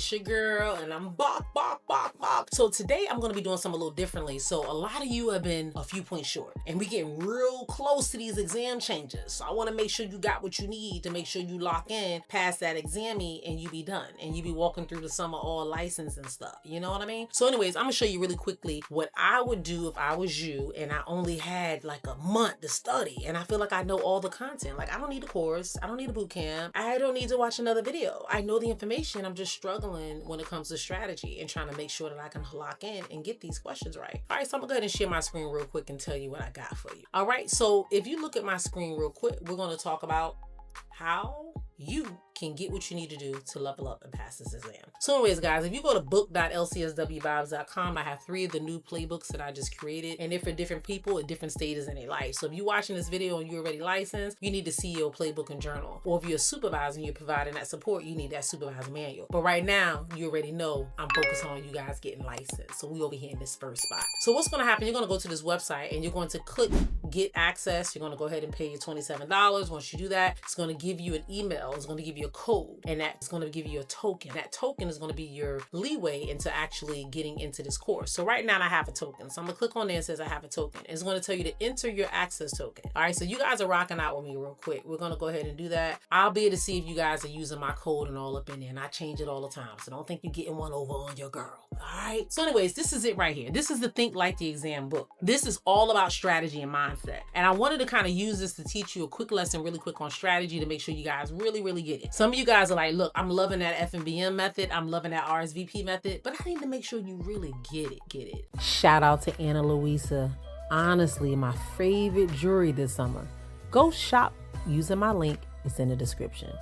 it's your girl, and I'm bok. So today I'm gonna be doing something a little differently. So a lot of you have been a few points short, and we getting real close to these exam changes. So I wanna make sure you got what you need to make sure you lock in past that exam-y and you be done. And you be walking through the summer all licensed and stuff. You know what I mean? So anyways, I'm gonna show you really quickly what I would do if I was you and I only had like a month to study and I feel like I know all the content. Like I don't need a course, I don't need a boot camp, I don't need to watch another video. I know the information, I'm just struggling when it comes to strategy and trying to make sure that I can lock in and get these questions right. All right, so I'm gonna go ahead and share my screen real quick and tell you what I got for you. All right, so if you look at my screen real quick, we're gonna talk about how you can get what you need to do to level up and pass this exam. So anyways, guys, if you go to book.lcswvibes.com, I have 3 of the new playbooks that I just created, and they're for different people at different stages in their life. So if you're watching this video and you're already licensed, you need to see your playbook and journal. Or if you're a supervisor and you're providing that support, you need that supervisor manual. But right now, you already know I'm focused on you guys getting licensed. So we over here in this first spot. So what's gonna happen, you're gonna go to this website and you're going to click get access. You're gonna go ahead and pay your $27. Once you do that, it's gonna give you an email. It's gonna give you a code, and that's going to give you a token. That token is going to be your leeway into actually getting into this course. So right now I have a token. So I'm gonna click on there and it says I have a token. It's going to tell you to enter your access token. All right, so you guys are rocking out with me real quick. We're going to go ahead and do that. I'll be able to see if you guys are using my code and all up in there, and I change it all the time. So don't think you're getting one over on your girl. All right. So anyways, this is it right here. This is the Think Like the Exam book. This is all about strategy and mindset. And I wanted to kind of use this to teach you a quick lesson really quick on strategy to make sure you guys really get it. Some of you guys are like, look, I'm loving that FMBM method. I'm loving that RSVP method, but I need to make sure you really get it. Shout out to Anna Luisa. Honestly, my favorite jewelry this summer. Go shop using my link. It's in the description.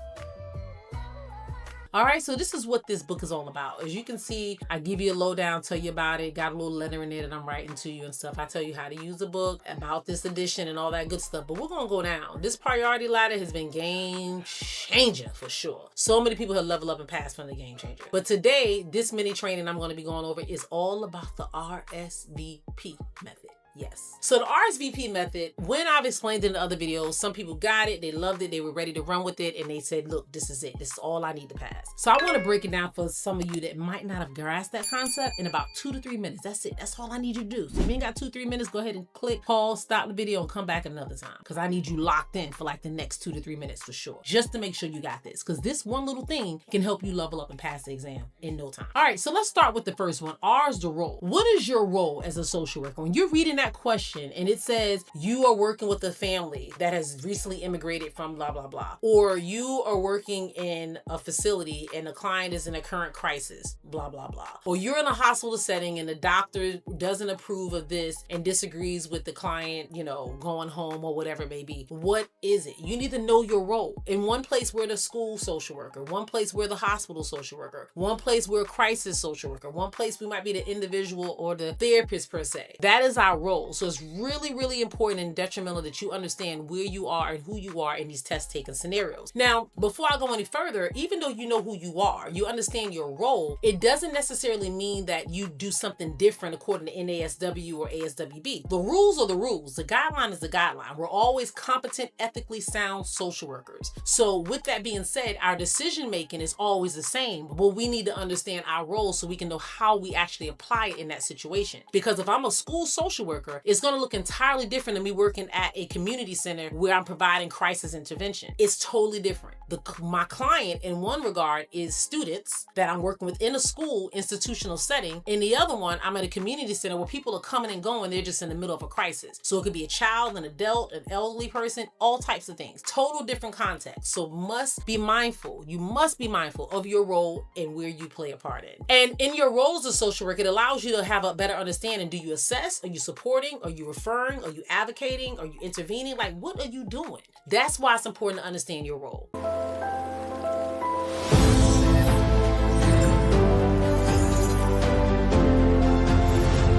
All right, so this is what this book is all about. As you can see, I give you a lowdown, tell you about it, got a little letter in there that I'm writing to you and stuff. I tell you how to use the book, about this edition and all that good stuff, but we're gonna go down. This priority ladder has been game changer for sure. So many people have leveled up and passed from the game changer. But today, this mini training I'm gonna be going over is all about the RSVP method. Yes. So the RSVP method, when I've explained it in the other videos, some people got it, they loved it, they were ready to run with it, and they said, look, this is it. This is all I need to pass. So I want to break it down for some of you that might not have grasped that concept in about 2 to 3 minutes. That's it. That's all I need you to do. So if you ain't got 2 to 3 minutes, go ahead and click, pause, stop the video, and come back another time. Because I need you locked in for like the next 2 to 3 minutes for sure. Just to make sure you got this. Because this one little thing can help you level up and pass the exam in no time. All right, so let's start with the first one. R is the role. What is your role as a social worker? When you're reading that question and it says you are working with a family that has recently immigrated from blah blah blah, or you are working in a facility and the client is in a current crisis, blah blah blah, or you're in a hospital setting and the doctor doesn't approve of this and disagrees with the client, you know, going home or whatever it may be. What is it? You need to know your role. In one place we're the school social worker, one place we're the hospital social worker, one place we're a crisis social worker, one place we might be the individual or the therapist per se. That is our role. So it's really important and detrimental that you understand where you are and who you are in these test taking scenarios. Now, before I go any further, even though you know who you are, you understand your role, it doesn't necessarily mean that you do something different according to NASW or ASWB. The rules are the rules. The guideline is the guideline. We're always competent, ethically sound social workers. So with that being said, our decision making is always the same, but we need to understand our role so we can know how we actually apply it in that situation. Because if I'm a school social worker, it's going to look entirely different than me working at a community center where I'm providing crisis intervention. It's totally different. My client in one regard is students that I'm working with in a school institutional setting. In the other one, I'm at a community center where people are coming and going. They're just in the middle of a crisis. So it could be a child, an adult, an elderly person, all types of things. Total different context. So must be mindful. You must be mindful of your role and where you play a part in. And in your role as a social worker, it allows you to have a better understanding. Do you assess? Are you supporting? Are you referring? Are you advocating? Are you intervening? Like, what are you doing? That's why it's important to understand your role.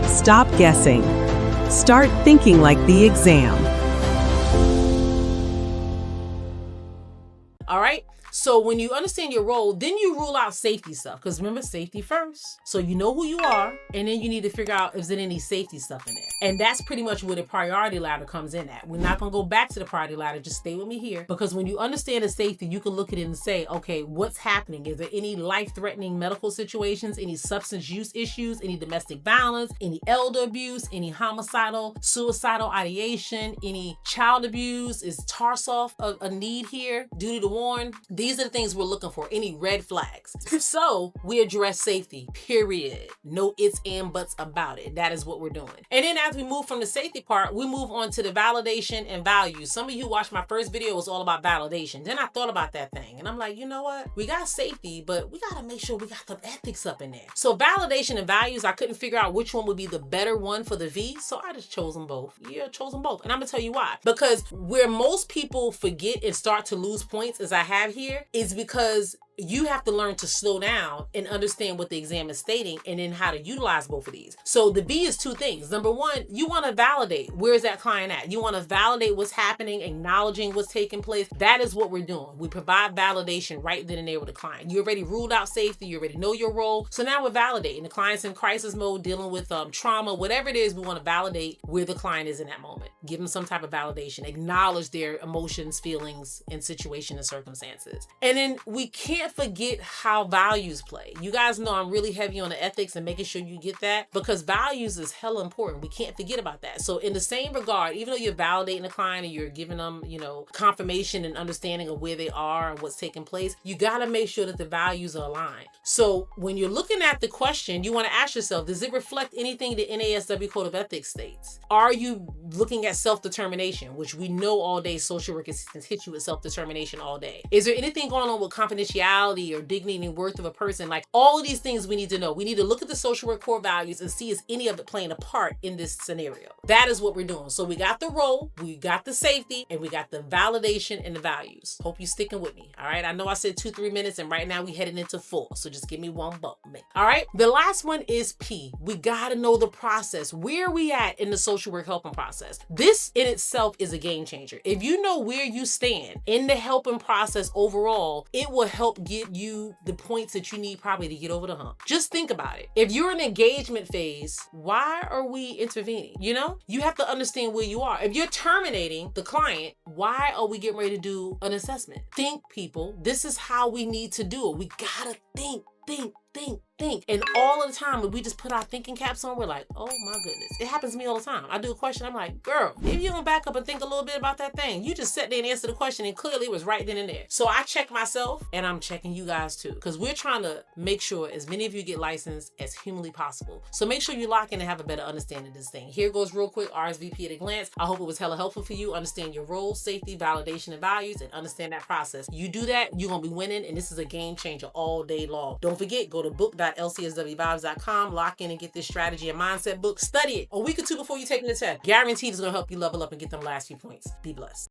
Stop guessing. Start thinking like the exam. All right. So when you understand your role, then you rule out safety stuff. Because remember, safety first. So you know who you are, and then you need to figure out if there's any safety stuff in there. And that's pretty much where the priority ladder comes in at. We're not going to go back to the priority ladder. Just stay with me here. Because when you understand the safety, you can look at it and say, okay, what's happening? Is there any life-threatening medical situations, any substance use issues, any domestic violence, any elder abuse, any homicidal, suicidal ideation, any child abuse? Is TARSOF a need here? Duty to warn? These are the things we're looking for. Any red flags. So we address safety, period. No ifs and buts about it. That is what we're doing. And then as we move from the safety part, we move on to the validation and values. Some of you watched my first video, was all about validation. Then I thought about that thing and I'm like, you know what? We got safety, but we got to make sure we got the ethics up in there. So validation and values, I couldn't figure out which one would be the better one for the V. So I just chose them both. Yeah, chose them both. And I'm going to tell you why. Because where most people forget and start to lose points, as I have here, is because you have to learn to slow down and understand what the exam is stating and then how to utilize both of these. So the V is two things. Number one, you want to validate. Where is that client at? You want to validate what's happening, acknowledging what's taking place. That is what we're doing. We provide validation right then and there with the client. You already ruled out safety. You already know your role. So now we're validating. The client's in crisis mode, dealing with trauma, whatever it is, we want to validate where the client is in that moment. Give them some type of validation. Acknowledge their emotions, feelings, and situation and circumstances. And then we can't forget how values play. You guys know I'm really heavy on the ethics and making sure you get that, because values is hella important. We can't forget about that. So in the same regard, even though you're validating the client and you're giving them, confirmation and understanding of where they are and what's taking place, you got to make sure that the values are aligned. So when you're looking at the question, you want to ask yourself, does it reflect anything the NASW Code of Ethics states? Are you looking at self-determination, which we know all day social work assistants hit you with self-determination all day? Is there anything going on with confidentiality or dignity and worth of a person? Like all of these things we need to know. We need to look at the social work core values and see is any of it playing a part in this scenario. That is what we're doing. So we got the role, we got the safety, and we got the validation and the values. Hope you sticking with me. All right. I know I said 2-3 minutes and right now we heading into 4. So just give me one bump. All right. The last one is P. We got to know the process. Where are we at in the social work helping process? This in itself is a game changer. If you know where you stand in the helping process overall, it will help get you the points that you need probably to get over the hump. Just think about it. If you're in engagement phase, why are we intervening? You have to understand where you are. If you're terminating the client, why are we getting ready to do an assessment? Think, people. This is how we need to do it. We gotta think. And all of the time when we just put our thinking caps on, we're like, oh my goodness. It happens to me all the time. I do a question, I'm like, girl, if you don't back up and think a little bit about that thing, you just sat there and answered the question and clearly it was right then and there. So I check myself and I'm checking you guys too, because we're trying to make sure as many of you get licensed as humanly possible. So make sure you lock in and have a better understanding of this thing. Here goes real quick, RSVP at a glance. I hope it was hella helpful for you. Understand your role, safety, validation, and values, and understand that process. You do that, you're going to be winning, and this is a game changer all day long. Don't forget, go to book.lcswvibes.com, lock in and get this strategy and mindset book. Study it a week or 2 before you take the test. Guaranteed it's going to help you level up and get them last few points. Be blessed.